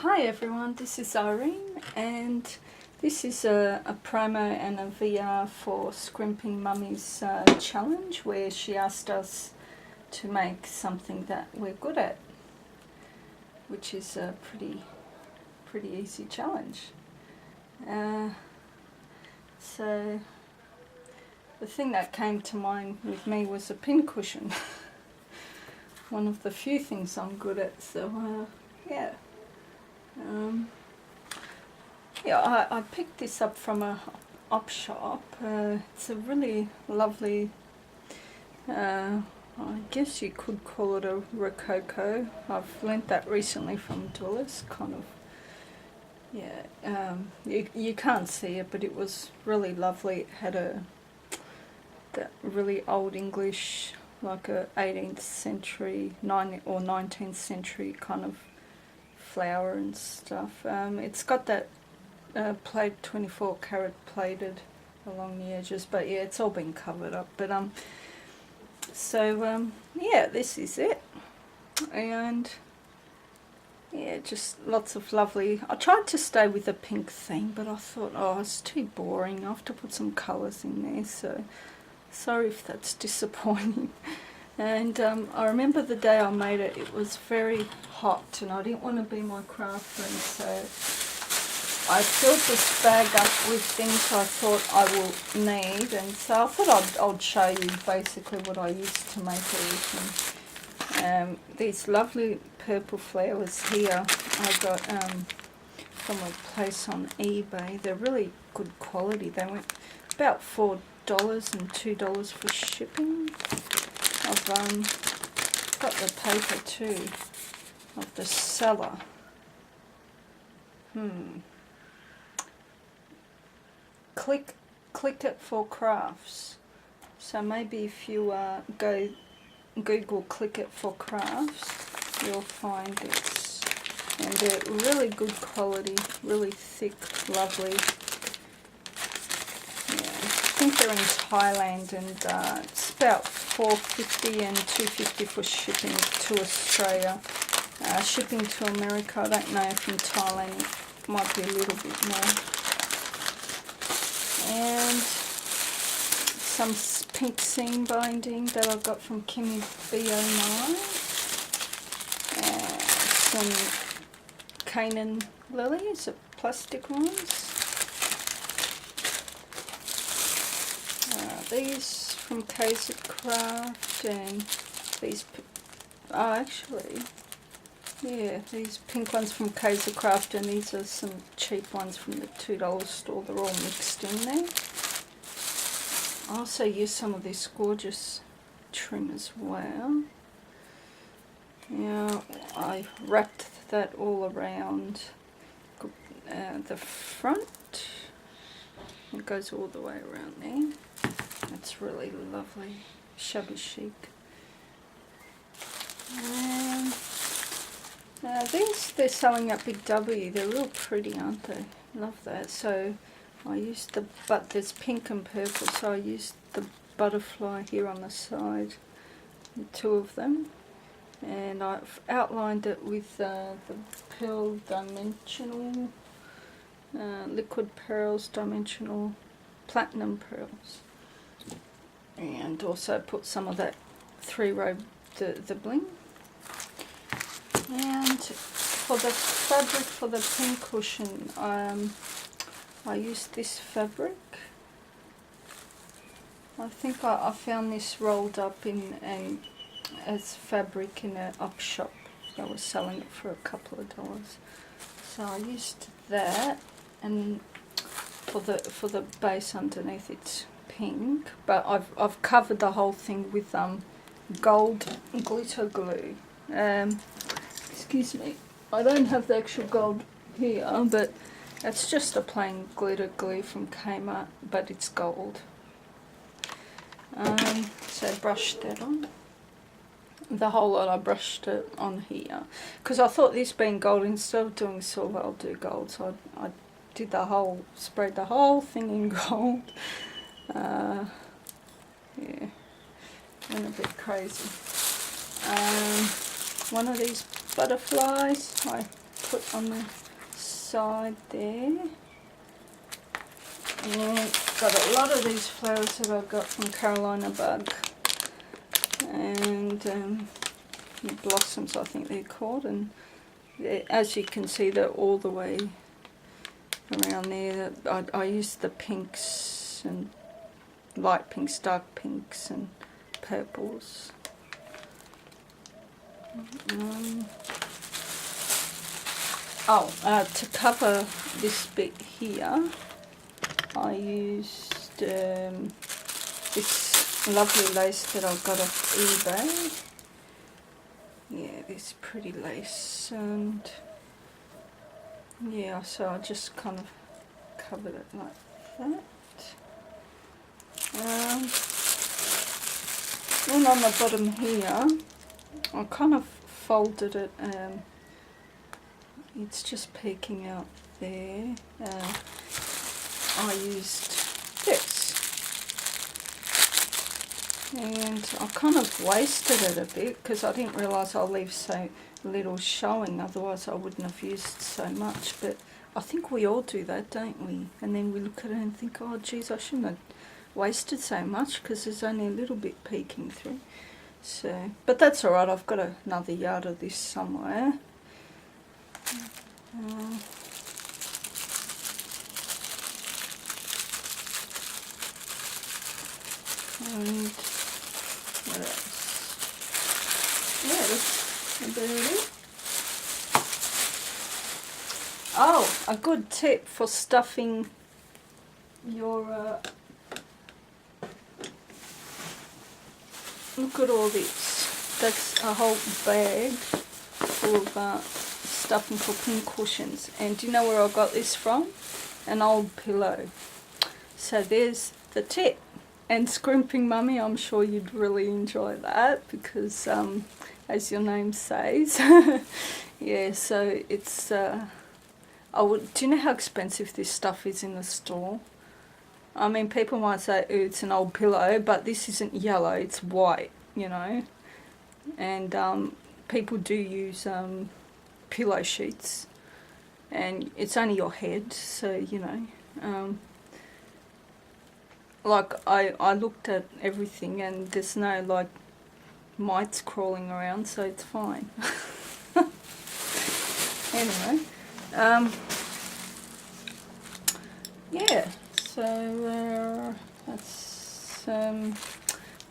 Hi everyone, this is Irene, and this is a promo and a VR for Scrimpingmommy's challenge, where she asked us to make something that we're good at, which is a pretty easy challenge. So the thing that came to mind with me was a pincushion. One of the few things I'm good at, so yeah. I picked this up from a op shop. It's a really lovely, I guess you could call it a rococo. I've learnt that recently from Dulles, kind of. Yeah, you can't see it, but it was really lovely. It had that really old English, like a 18th century, 19th century kind of flower and stuff. It's got that plate 24 karat plated along the edges, but yeah, it's all been covered up. But yeah, this is it, and yeah, just lots of lovely. I tried to stay with the pink theme, but I thought, oh, it's too boring. I have to put some colours in there, so sorry if that's disappointing. And I remember the day I made it, it was very hot and I didn't want to be my craft room, so I filled this bag up with things I thought I will need, and so I thought I'd show you basically what I used to make everything. These lovely purple flowers here I got from a place on eBay. They're really good quality. They went about $4 and $2 for shipping. I've got the paper too of the seller. Click it for crafts. So maybe if you go Google click it for crafts, you'll find this. And they're really good quality, really thick, lovely. I think they're in Thailand, and it's about $4.50 and $2.50 for shipping to Australia. Shipping to America, I don't know if in Thailand it might be a little bit more. And some pink seam binding that I got from Kimmy B09. Some Canaan lilies, plastic ones. These from Kaiser Craft, and these, these pink ones from Kaiser Craft, and these are some cheap ones from the $2 store. They're all mixed in there. I also used some of this gorgeous trim as well. Yeah, I wrapped that all around the front. It goes all the way around there. It's really lovely, shabby chic. And these they're selling at Big W. They're real pretty, aren't they? Love that. So I used but there's pink and purple, so I used the butterfly here on the side, two of them, and I've outlined it with the Pearl Dimensional, Liquid Pearls Dimensional Platinum Pearls, and also put some of that 3-row the bling. And for the fabric for the pincushion, I used this fabric. I think I found this rolled up in as fabric in an op shop. They were selling it for a couple of dollars. So I used that, and for the base underneath it's pink, but I've covered the whole thing with gold glitter glue. Excuse me, I don't have the actual gold here, but it's just a plain glitter glue from Kmart, but it's gold. So I brushed that on. The whole lot I brushed it on here, because I thought this being gold, instead of doing silver I'll do gold, so I did sprayed the whole thing in gold. Yeah, went a bit crazy. One of these butterflies, I put on the side there. And got a lot of these flowers that I got from Carolina Bug, and blossoms I think they're called, and as you can see they're all the way around there. I used the pinks and light pinks, dark pinks and purples. To cover this bit here, I used this lovely lace that I got off eBay. Yeah, this pretty lace, and yeah, so I just kind of covered it like that. Then on the bottom here, I kind of folded it. It's just peeking out there. I used this, and I kind of wasted it a bit because I didn't realise I'll leave so little showing, otherwise I wouldn't have used so much. But I think we all do that, don't we? And then we look at it and think, oh geez, I shouldn't have wasted so much because there's only a little bit peeking through. So, but that's alright, I've got another yard of this somewhere. And what else? Yeah, that's about it. Oh, a good tip for stuffing your look at all this. That's a whole bag full of stuffing for pincushions. And do you know where I got this from? An old pillow. So there's the tip. And Scrimping Mummy, I'm sure you'd really enjoy that because, as your name says, yeah. So it's. Do you know how expensive this stuff is in the store? I mean, people might say, "Ooh, it's an old pillow," but this isn't yellow; it's white, you know. And people do use pillow sheets, and it's only your head, so you know. Like I looked at everything and there's no like mites crawling around, so it's fine. Anyway, yeah, so that's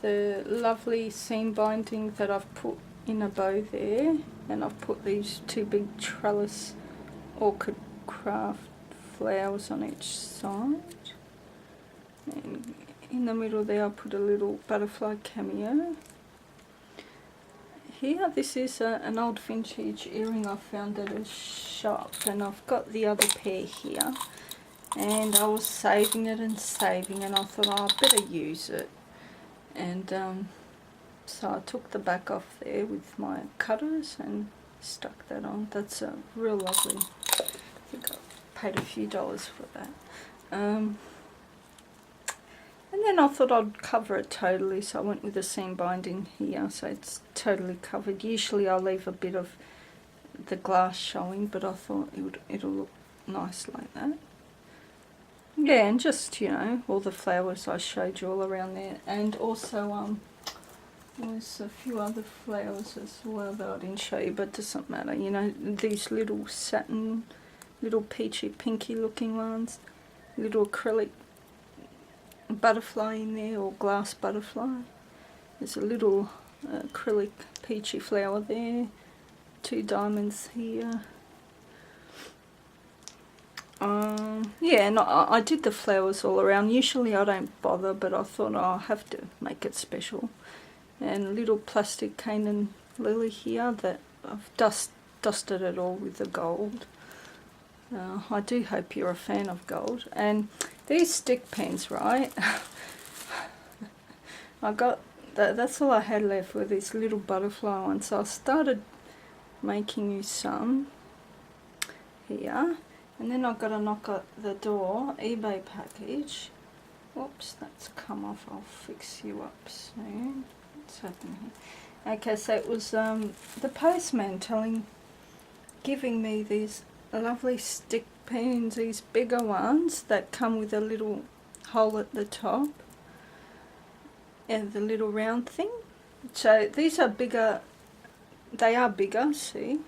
the lovely seam binding that I've put in a bow there, and I've put these two big trellis orchid craft flowers on each side. And in the middle there I put a little butterfly cameo. Here, this is an old vintage earring I found at a shop, and I've got the other pair here. And I was saving it and saving, and I thought, oh, I better use it. And so I took the back off there with my cutters and stuck that on. That's a real lovely. I think I paid a few dollars for that. And then I thought I'd cover it totally, so I went with a seam binding here, so it's totally covered. Usually I leave a bit of the glass showing, but I thought it'll look nice like that. Yeah, and just, you know, all the flowers I showed you all around there. And also there's a few other flowers as well that I didn't show you, but it doesn't matter. You know, these little satin, little peachy pinky looking ones, little acrylic butterfly in there, or glass butterfly. There's a little acrylic peachy flower there, two diamonds here. Yeah, and I did the flowers all around. Usually I don't bother, but I thought I'll have to make it special. And a little plastic Canaan lily here that I've dusted it all with the gold. I do hope you're a fan of gold. And these stick pens, right? I got that's all I had left were these little butterfly ones. So I started making you some here, and then I got a knock at the door, eBay package. Whoops, that's come off. I'll fix you up soon. What's happening here? Okay, so it was the postman telling giving me these lovely stick pins, these bigger ones that come with a little hole at the top and the little round thing. So these are bigger, they are bigger, see?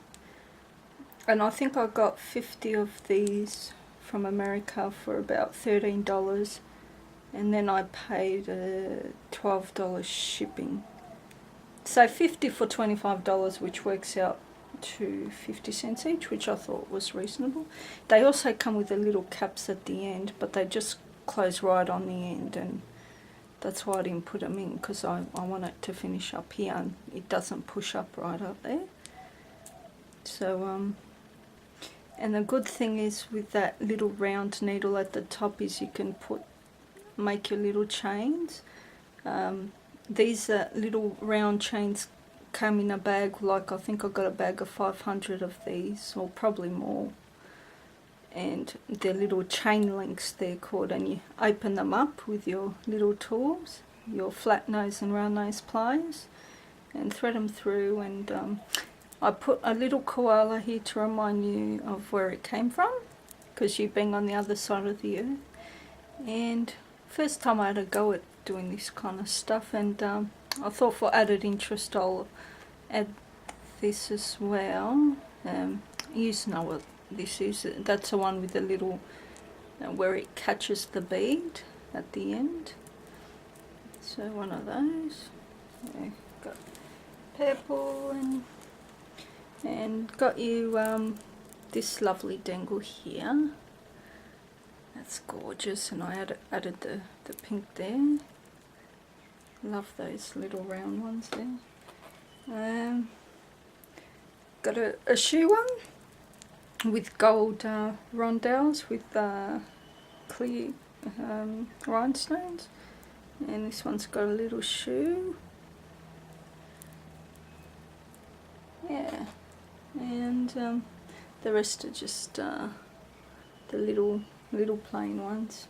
And I think I got 50 of these from America for about $13, and then I paid $12 shipping. So 50 for $25, which works out to 50 cents each, which I thought was reasonable. They also come with the little caps at the end, but they just close right on the end, and that's why I didn't put them in, because I want it to finish up here and it doesn't push up right up there. So and the good thing is with that little round needle at the top is you can make your little chains. These little round chains come in a bag, like I think I got a bag of 500 of these, or probably more. And they're little chain links, they're called, and you open them up with your little tools, your flat nose and round nose pliers, and thread them through. And I put a little koala here to remind you of where it came from, because you've been on the other side of the earth. And first time I had a go at doing this kind of stuff, and I thought for added interest I'll add this as well. You know what this is. That's the one with the little where it catches the bead at the end. So one of those. Yeah, got purple, and got you this lovely dangle here. That's gorgeous, and I added the pink there. Love those little round ones there. Got a shoe one with gold rondelles with clear rhinestones, and this one's got a little shoe. Yeah, and the rest are just the little plain ones,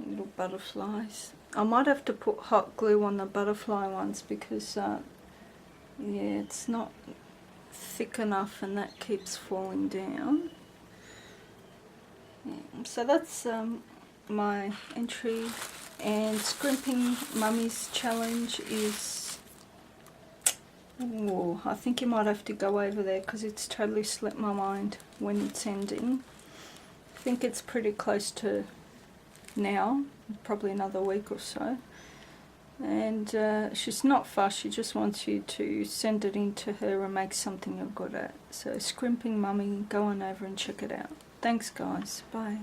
little butterflies. I might have to put hot glue on the butterfly ones, because yeah, it's not thick enough and that keeps falling down. Yeah, so that's my entry, and Scrimping Mummy's challenge is, oh, I think you might have to go over there because it's totally slipped my mind when it's ending. I think it's pretty close to now, probably another week or so. And she's not fussed, she just wants you to send it in to her and make something you're good at. So Scrimping Mummy, go on over and check it out. Thanks guys, bye.